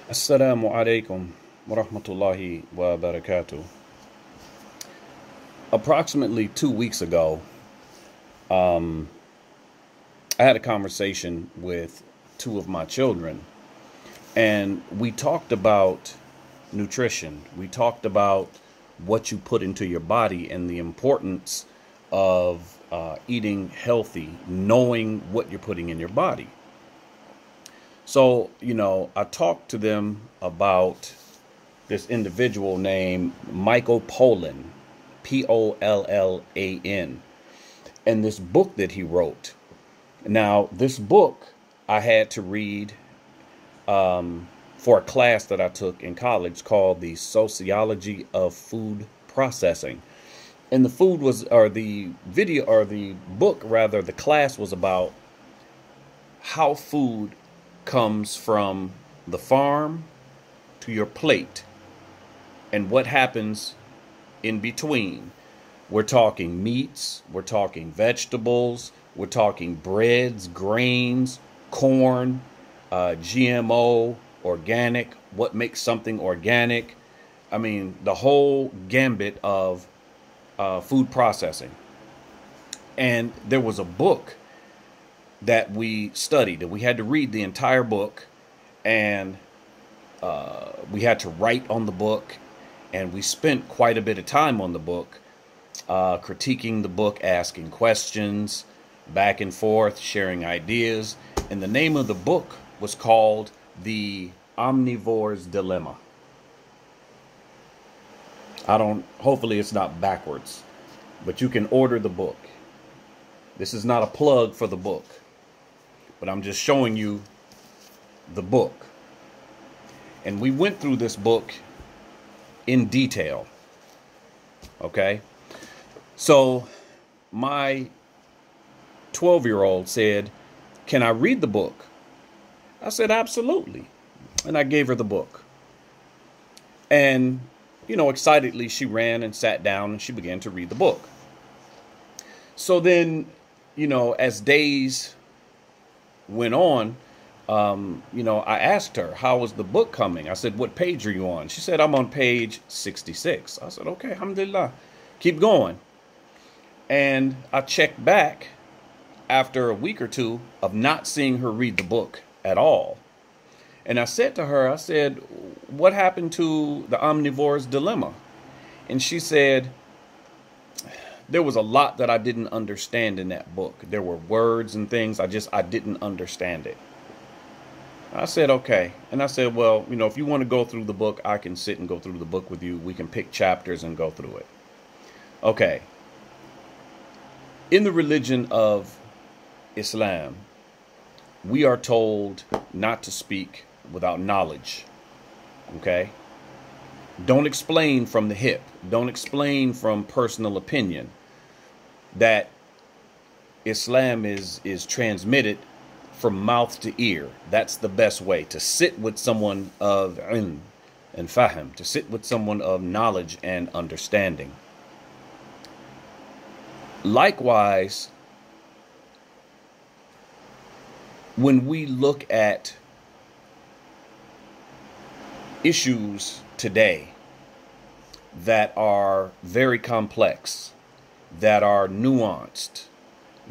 Assalamu alaikum wa rahmatullahi wa barakatuh. Approximately 2 weeks ago, I had a conversation with two of my children, and we talked about nutrition. We talked about what you put into your body and the importance of eating healthy, knowing what you're putting in your body. So, I talked to them about this individual named Michael Pollan, Pollan, and this book that he wrote. Now, this book I had to read for a class that I took in college called The Sociology of Food Processing. And the food was, or the video, or the book rather, the class was about how food comes from the farm to your plate and what happens in between. We're talking meats, we're talking vegetables, we're talking breads, grains, corn, GMO, organic, what makes something organic. I mean, the whole gambit of food processing. And there was a book that we studied, and we had to read the entire book, and we had to write on the book, and we spent quite a bit of time on the book, critiquing the book, asking questions, back and forth, sharing ideas. And the name of the book was called The Omnivore's Dilemma. Hopefully it's not backwards, but you can order the book. This is not a plug for the book, but I'm just showing you the book. And we went through this book in detail. Okay? So my 12-year-old said, "Can I read the book?" I said, "Absolutely." And I gave her the book. And, excitedly, she ran and sat down and she began to read the book. So then, as days went on, I asked her, "How was the book coming?" I said, "What page are you on?" She said, "I'm on page 66. I said, "Okay, alhamdulillah. Keep going." And I checked back after a week or two of not seeing her read the book at all. And I said to her, I said, "What happened to The Omnivore's Dilemma?" And she said, "There was a lot that I didn't understand in that book. There were words and things I didn't understand it." I said, "Okay." And I said, "Well, if you want to go through the book, I can sit and go through the book with you. We can pick chapters and go through it." Okay. In the religion of Islam, we are told not to speak without knowledge. Okay? Don't explain from the hip. Don't explain from personal opinion. That Islam is transmitted from mouth to ear. That's the best way to sit with someone of ilm and fahm, to sit with someone of knowledge and understanding. Likewise, when we look at issues today that are very complex, that are nuanced,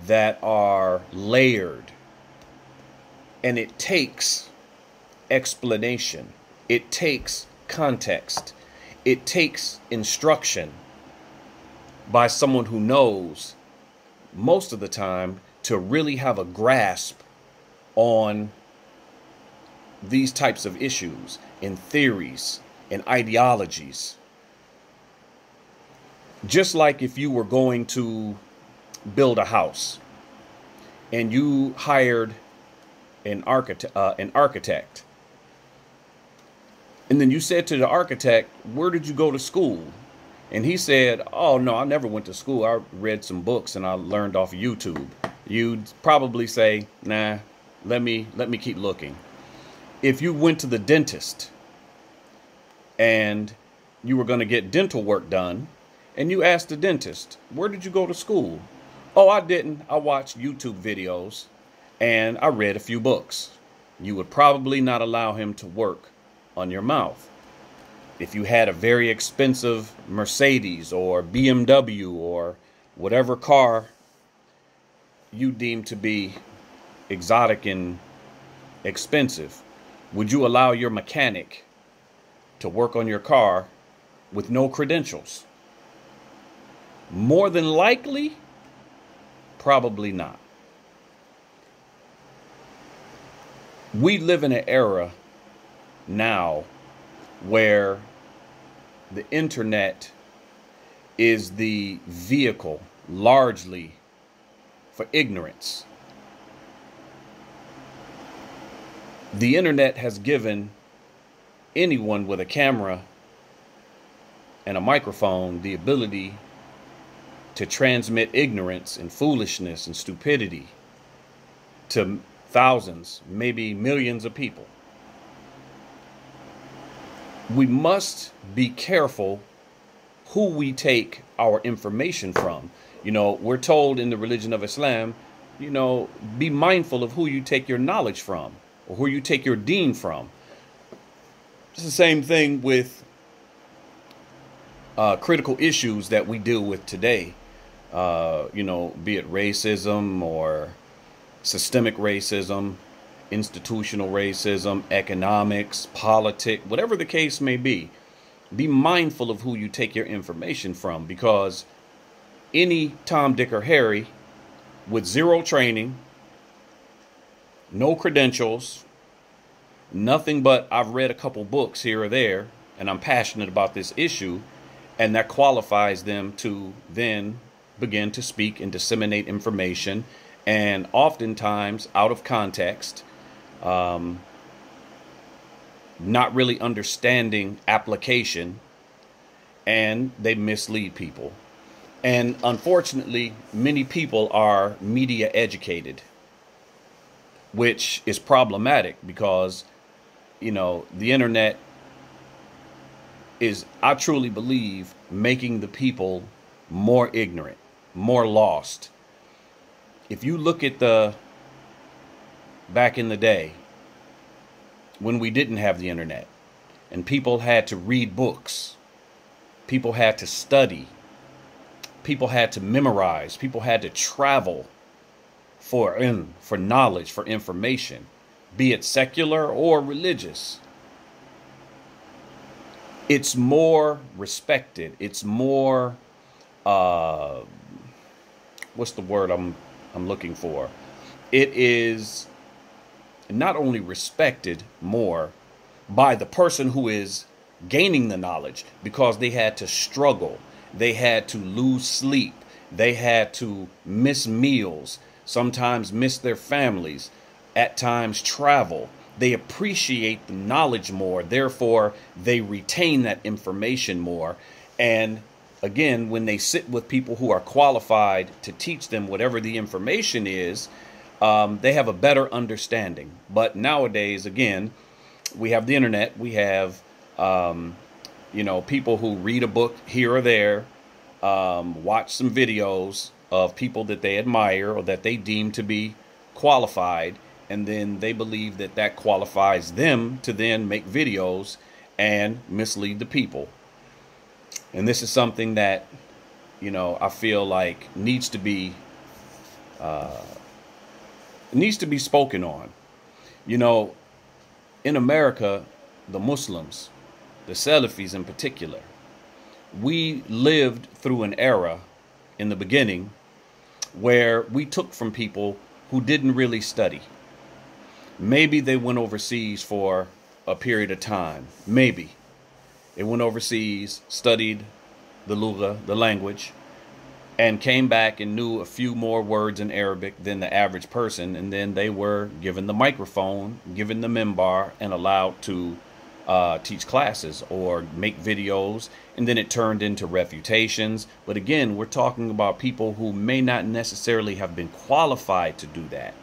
that are layered, and it takes explanation, it takes context, it takes instruction by someone who knows most of the time to really have a grasp on these types of issues and theories and ideologies. Just like if you were going to build a house and you hired an architect, and then you said to the architect, "Where did you go to school?" And he said, "Oh, no, I never went to school. I read some books and I learned off YouTube." You'd probably say, "Nah, let me keep looking." If you went to the dentist and you were going to get dental work done, and you asked the dentist, "Where did you go to school?" "Oh, I didn't. I watched YouTube videos and I read a few books." You would probably not allow him to work on your mouth. If you had a very expensive Mercedes or BMW or whatever car you deem to be exotic and expensive, would you allow your mechanic to work on your car with no credentials? More than likely, probably not. We live in an era now where the internet is the vehicle largely for ignorance. The internet has given anyone with a camera and a microphone the ability to transmit ignorance and foolishness and stupidity to thousands, maybe millions of people. We must be careful who we take our information from. You know, we're told in the religion of Islam, you know, be mindful of who you take your knowledge from or who you take your deen from. It's the same thing with critical issues that we deal with today. You know, be it racism or systemic racism, institutional racism, economics, politics, whatever the case may be. Be mindful of who you take your information from, because any Tom, Dick, or Harry with zero training, no credentials, nothing but I've read a couple books here or there, and I'm passionate about this issue, and that qualifies them to then begin to speak and disseminate information, and oftentimes out of context, not really understanding application, and they mislead people. And unfortunately, many people are media educated, which is problematic because, you know, the internet is, I truly believe, making the people more ignorant, more lost. If you look at back in the day when we didn't have the internet and people had to read books, people had to study, people had to memorize, people had to travel for knowledge, for information, be it secular or religious. It's more respected. It's more, what's the word I'm looking for? It is not only respected more by the person who is gaining the knowledge, because they had to struggle. They had to lose sleep. They had to miss meals, sometimes miss their families, at times travel. They appreciate the knowledge more. Therefore, they retain that information more. And again, when they sit with people who are qualified to teach them whatever the information is, they have a better understanding. But nowadays, again, we have the internet. We have, you know, people who read a book here or there, watch some videos of people that they admire or that they deem to be qualified, and then they believe that that qualifies them to then make videos and mislead the people. And this is something that, you know, I feel like needs to be spoken on. You know, in America, the Muslims, the Salafis in particular, we lived through an era in the beginning where we took from people who didn't really study. Maybe they went overseas for a period of time. Maybe they went overseas, studied the Lugha, the language, and came back and knew a few more words in Arabic than the average person. And then they were given the microphone, given the minbar, and allowed to teach classes or make videos. And then it turned into refutations. But again, we're talking about people who may not necessarily have been qualified to do that.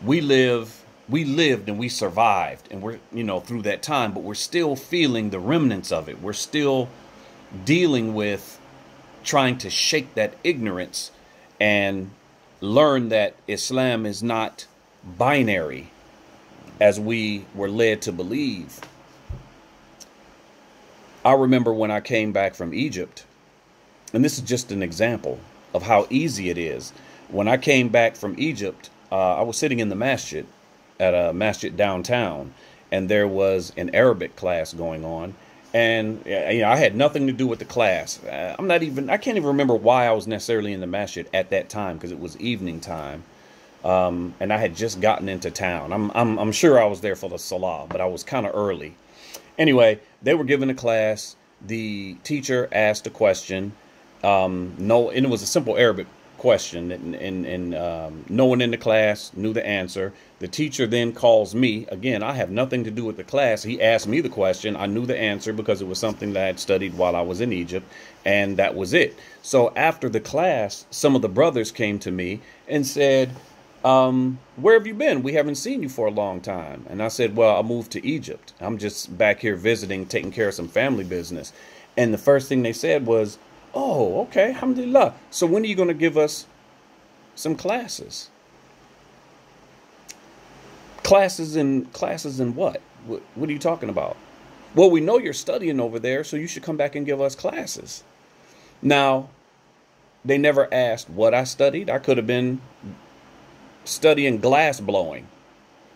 We lived and we survived, and we're, you know, through that time, but we're still feeling the remnants of it. We're still dealing with trying to shake that ignorance and learn that Islam is not binary as we were led to believe. I remember when I came back from Egypt, and this is just an example of how easy it is. When I came back from Egypt, I was sitting in the masjid at a masjid downtown, and there was an Arabic class going on. And I had nothing to do with the class. I can't even remember why I was necessarily in the masjid at that time, because it was evening time. And I had just gotten into town. I'm sure I was there for the salah, but I was kind of early. Anyway, they were given a class. The teacher asked a question. And it was a simple Arabic question, and no one in the class knew the answer. The teacher then calls me. Again, I have nothing to do with the class. He asked me the question. I knew the answer because it was something that I had studied while I was in Egypt, and that was it. So after the class, some of the brothers came to me and said, where have you been? We haven't seen you for a long time. And I said, well, I moved to Egypt. I'm just back here visiting, taking care of some family business. And the first thing they said was, oh, okay, alhamdulillah. So when are you going to give us some classes? Classes in what? What are you talking about? Well, we know you're studying over there, so you should come back and give us classes. Now, they never asked what I studied. I could have been studying glass blowing.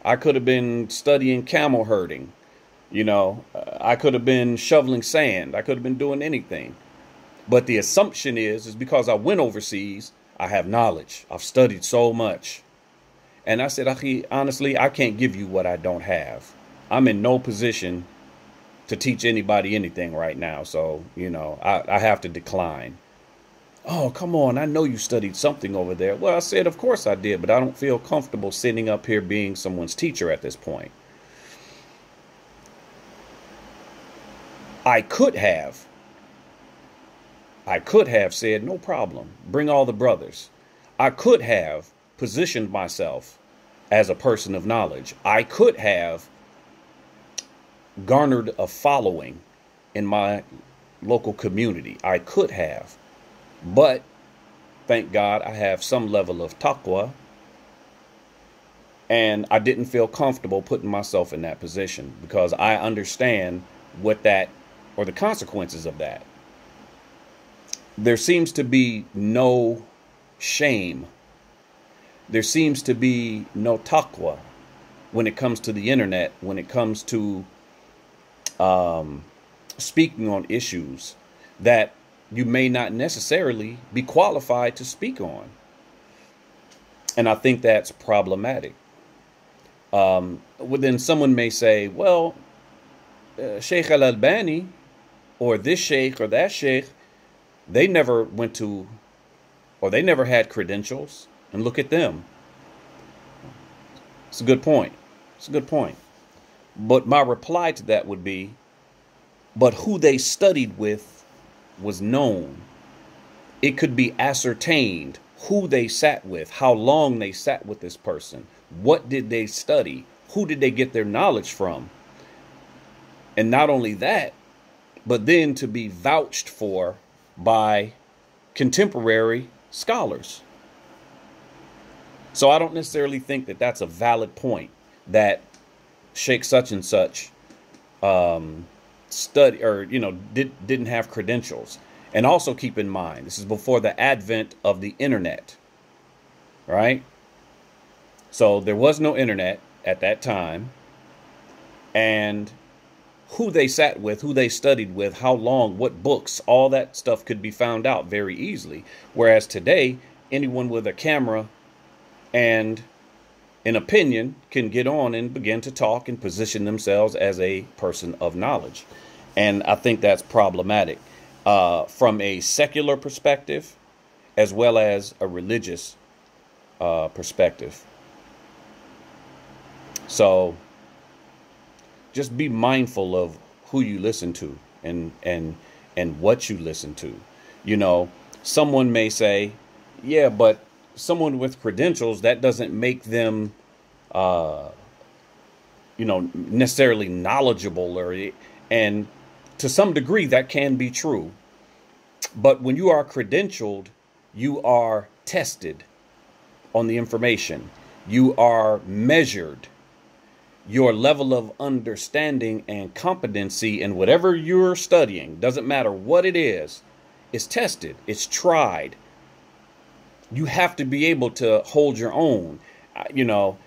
I could have been studying camel herding. I could have been shoveling sand. I could have been doing anything. But the assumption is because I went overseas, I have knowledge. I've studied so much. And I said, Akhi, honestly, I can't give you what I don't have. I'm in no position to teach anybody anything right now. So, I have to decline. Oh, come on. I know you studied something over there. Well, I said, of course I did, but I don't feel comfortable sitting up here being someone's teacher at this point. I could have said, no problem, bring all the brothers. I could have positioned myself as a person of knowledge. I could have garnered a following in my local community. I could have. But thank God I have some level of taqwa, and I didn't feel comfortable putting myself in that position because I understand the consequences of that. There seems to be no shame. There seems to be no taqwa when it comes to the internet, when it comes to speaking on issues that you may not necessarily be qualified to speak on. And I think that's problematic. Then someone may say, well, Sheikh Al-Albani or this sheikh or that sheikh, they never went to, or they never had credentials, and look at them. It's a good point. But my reply to that would be, but who they studied with was known. It could be ascertained who they sat with, how long they sat with this person. What did they study? Who did they get their knowledge from? And not only that, but then to be vouched for by contemporary scholars. So I don't necessarily think that that's a valid point that Sheikh such and such study or didn't have credentials. And also keep in mind, this is before the advent of the internet, right? So there was no internet at that time, and who they sat with, who they studied with, how long, what books, all that stuff could be found out very easily. Whereas today, anyone with a camera and an opinion can get on and begin to talk and position themselves as a person of knowledge. And I think that's problematic from a secular perspective as well as a religious perspective. So just be mindful of who you listen to and what you listen to. Someone may say, yeah, but someone with credentials, that doesn't make them, necessarily knowledgeable, and to some degree that can be true. But when you are credentialed, you are tested on the information. You are measured. your level of understanding and competency in whatever you're studying, doesn't matter what it is tested, it's tried. You have to be able to hold your own, you know,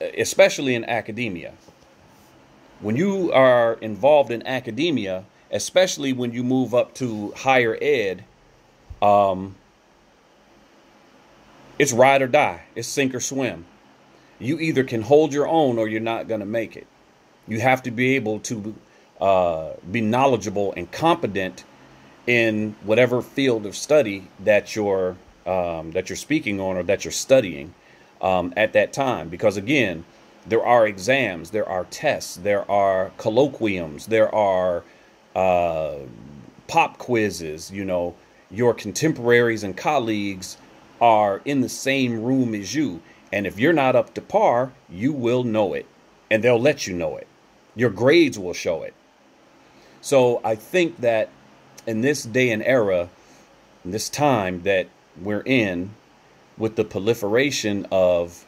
especially in academia. When you are involved in academia, especially when you move up to higher ed, it's ride or die. It's sink or swim. You either can hold your own or you're not going to make it. You have to be able to be knowledgeable and competent in whatever field of study that you're speaking on or that you're studying at that time. Because again, there are exams, there are tests, there are colloquiums, there are pop quizzes. You know, your contemporaries and colleagues are in the same room as you. And if you're not up to par, you will know it, and they'll let you know it. Your grades will show it. So I think that in this day and era, in this time that we're in, with the proliferation of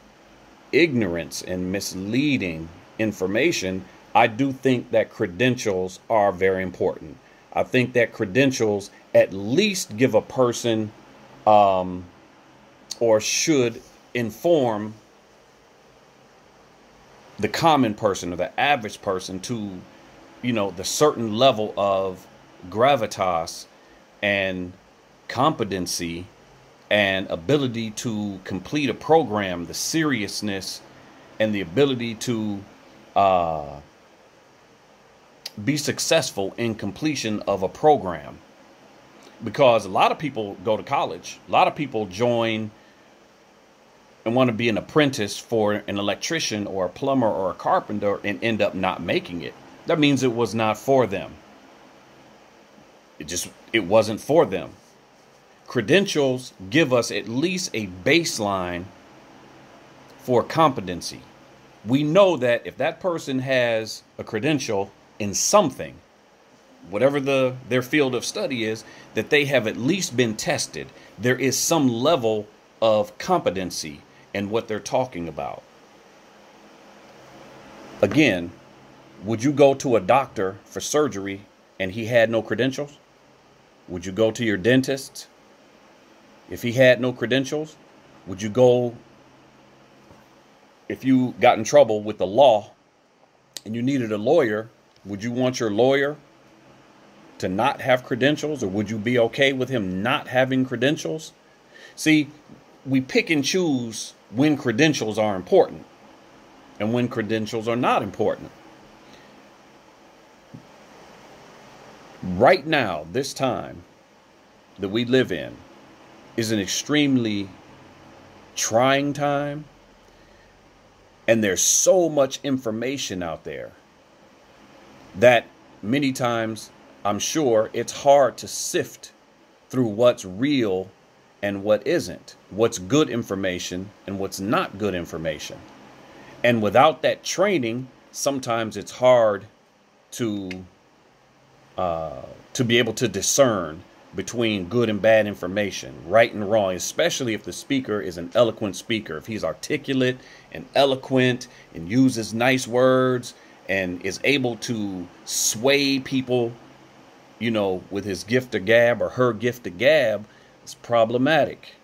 ignorance and misleading information, I do think that credentials are very important. I think that credentials at least give a person or should inform the common person or the average person to, you know, the certain level of gravitas and competency and ability to complete a program, the seriousness and the ability to be successful in completion of a program. Because a lot of people go to college, a lot of people join and want to be an apprentice for an electrician or a plumber or a carpenter and end up not making it. That means it was not for them. It wasn't for them. Credentials give us at least a baseline for competency. We know that if that person has a credential in something, whatever their field of study is, that they have at least been tested. There is some level of competency in what they're talking about. Again, would you go to a doctor for surgery and he had no credentials? Would you go to your dentist if he had no credentials? Would you go, if you got in trouble with the law and you needed a lawyer, would you want your lawyer to not have credentials, or would you be okay with him not having credentials? See, we pick and choose when credentials are important and when credentials are not important. Right now, this time that we live in is an extremely trying time, and there's so much information out there that many times I'm sure it's hard to sift through what's real and what isn't, what's good information and what's not good information. And without that training, sometimes it's hard to be able to discern between good and bad information, right and wrong, especially if the speaker is an eloquent speaker, if he's articulate and eloquent and uses nice words and is able to sway people, you know, with his gift of gab or her gift of gab. It's problematic.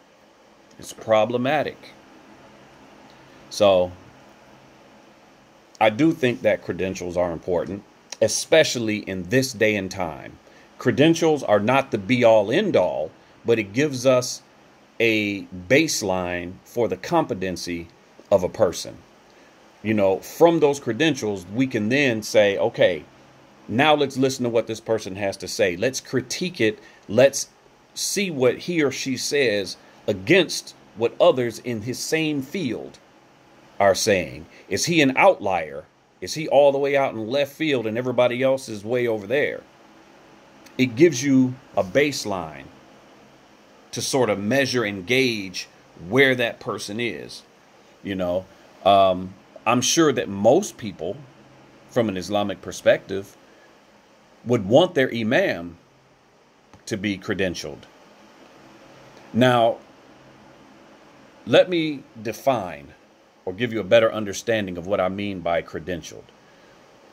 It's problematic. So I do think that credentials are important, especially in this day and time. Credentials are not the be all end all, but it gives us a baseline for the competency of a person. You know, from those credentials, we can then say, okay, now let's listen to what this person has to say. Let's critique it. Let's see what he or she says against what others in his same field are saying. Is he an outlier? Is he all the way out in left field and everybody else is way over there? It gives you a baseline to sort of measure and gauge where that person is. You know, I'm sure that most people from an Islamic perspective would want their imam to be credentialed. Now, let me define or give you a better understanding of what I mean by credentialed.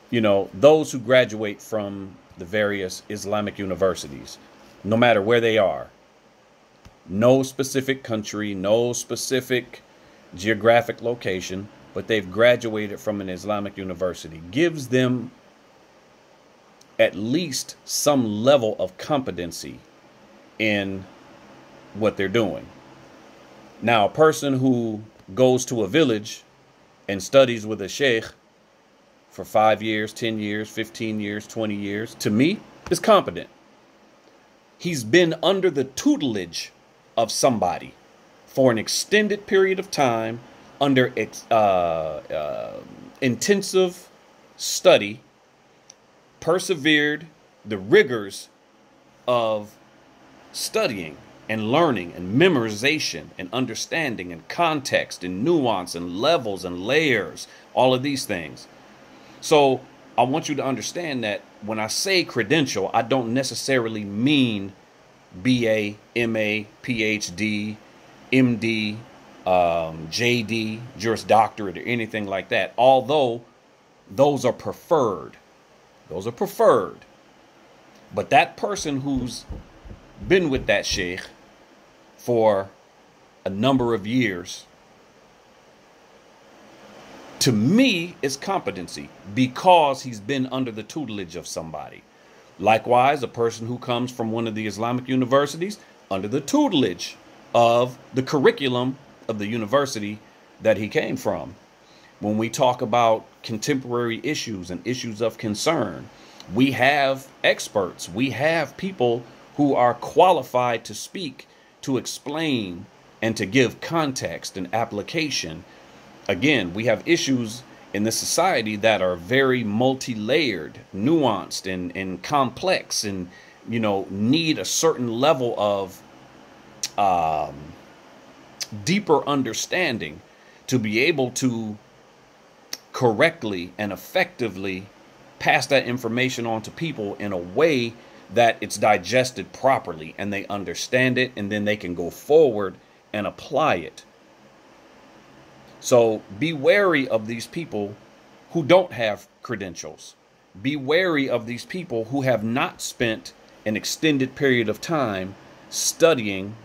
You know, those who graduate from the various Islamic universities, no matter where they are, no specific country, no specific geographic location, but they've graduated from an Islamic university, gives them at least some level of competency in what they're doing. Now, a person who goes to a village and studies with a sheikh for 5 years, 10 years, 15 years, 20 years, to me, is competent. He's been under the tutelage of somebody for an extended period of time under intensive study, persevered the rigors of studying and learning and memorization and understanding and context and nuance and levels and layers, all of these things. So I want you to understand that when I say credential, I don't necessarily mean BA, MA, PhD, MD, JD, Juris Doctorate, or anything like that. Although those are preferred. Those are preferred. But that person who's been with that sheikh for a number of years, to me, is competency because he's been under the tutelage of somebody. Likewise, a person who comes from one of the Islamic universities under the tutelage of the curriculum of the university that he came from. When we talk about contemporary issues and issues of concern, we have experts. We have people who are qualified to speak, to explain, and to give context and application. Again, we have issues in this society that are very multi-layered, nuanced, and complex, and, you know, need a certain level of deeper understanding to be able to correctly and effectively pass that information on to people in a way that it's digested properly and they understand it, and then they can go forward and apply it. So be wary of these people who don't have credentials. Be wary of these people who have not spent an extended period of time studying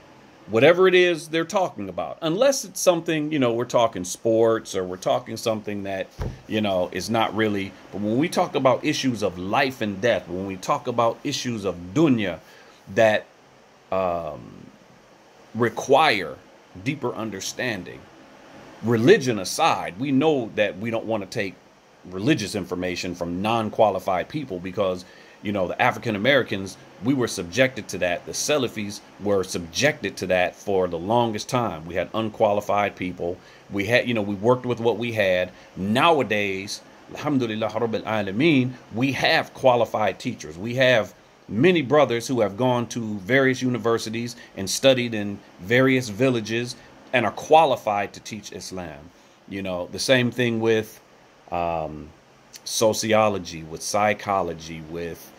whatever it is they're talking about. Unless it's something, you know, we're talking sports, or we're talking something that, you know, is not really. But when we talk about issues of life and death, when we talk about issues of dunya that require deeper understanding, religion aside, we know that we don't want to take religious information from non-qualified people because, you know, the African Americans, we were subjected to that. The Salafis were subjected to that for the longest time. We had unqualified people. We had, you know, we worked with what we had. Nowadays, alhamdulillah rabbil alameen, we have qualified teachers. We have many brothers who have gone to various universities and studied in various villages and are qualified to teach Islam. You know, the same thing with sociology, with psychology, with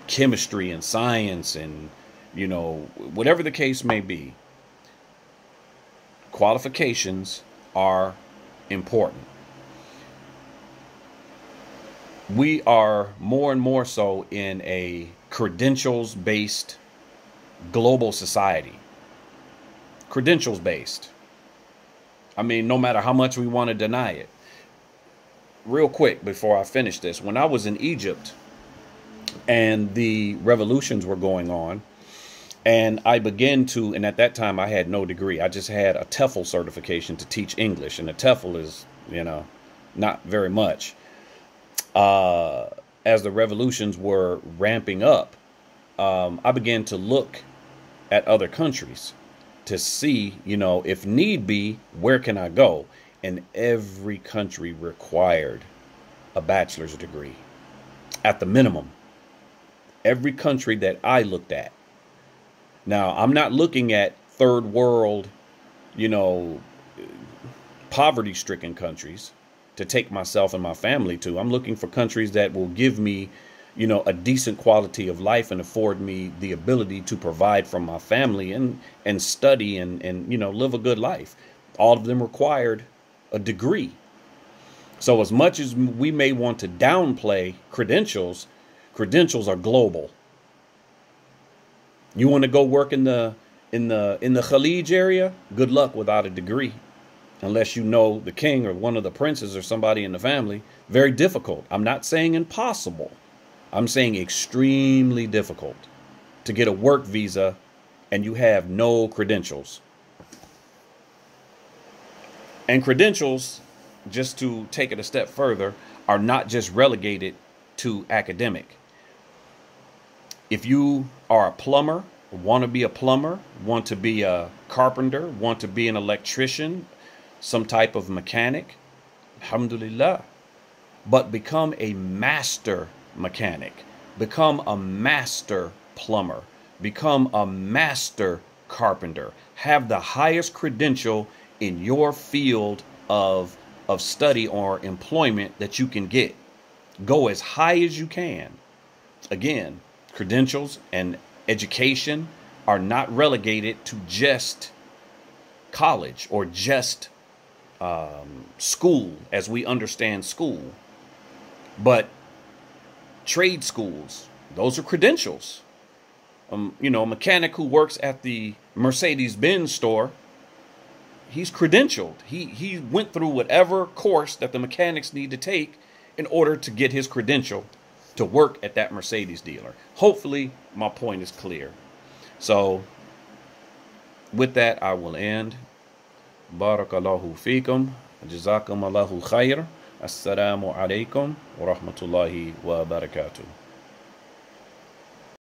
chemistry and science, and, you know, whatever the case may be. Qualifications are important. We are more and more so in a credentials-based global society. Credentials-based. I mean, no matter how much we want to deny it. Real quick, before I finish this, when I was in Egypt and the revolutions were going on, and I began to, and at that time I had no degree. I just had a TEFL certification to teach English, and a TEFL is, you know, not very much. As the revolutions were ramping up, I began to look at other countries to see, you know, if need be, where can I go? And every country required a bachelor's degree at the minimum. Every country that I looked at. Now, I'm not looking at third world, you know, poverty-stricken countries to take myself and my family to. I'm looking for countries that will give me, you know, a decent quality of life and afford me the ability to provide for my family and study and, you know, live a good life. All of them required a degree. So as much as we may want to downplay credentials, credentials are global. You want to go work in the Khalij area? Good luck without a degree. Unless you know the king or one of the princes or somebody in the family. Very difficult. I'm not saying impossible. I'm saying extremely difficult to get a work visa and you have no credentials. And credentials, just to take it a step further, are not just relegated to academic. If you are a plumber, want to be a plumber, want to be a carpenter, want to be an electrician, some type of mechanic, alhamdulillah, but become a master mechanic, become a master plumber, become a master carpenter, have the highest credential in your field of study or employment that you can get. Go as high as you can. Again, credentials and education are not relegated to just college or just school as we understand school. But trade schools, those are credentials. You know, a mechanic who works at the Mercedes-Benz store, he's credentialed. He went through whatever course that the mechanics need to take in order to get his credential to work at that Mercedes dealer. Hopefully my point is clear. So with that, I will end. Barakallahu feekum. Jazakum Allahu khair. Assalamu alaikum wa rahmatullahi wa barakatuh.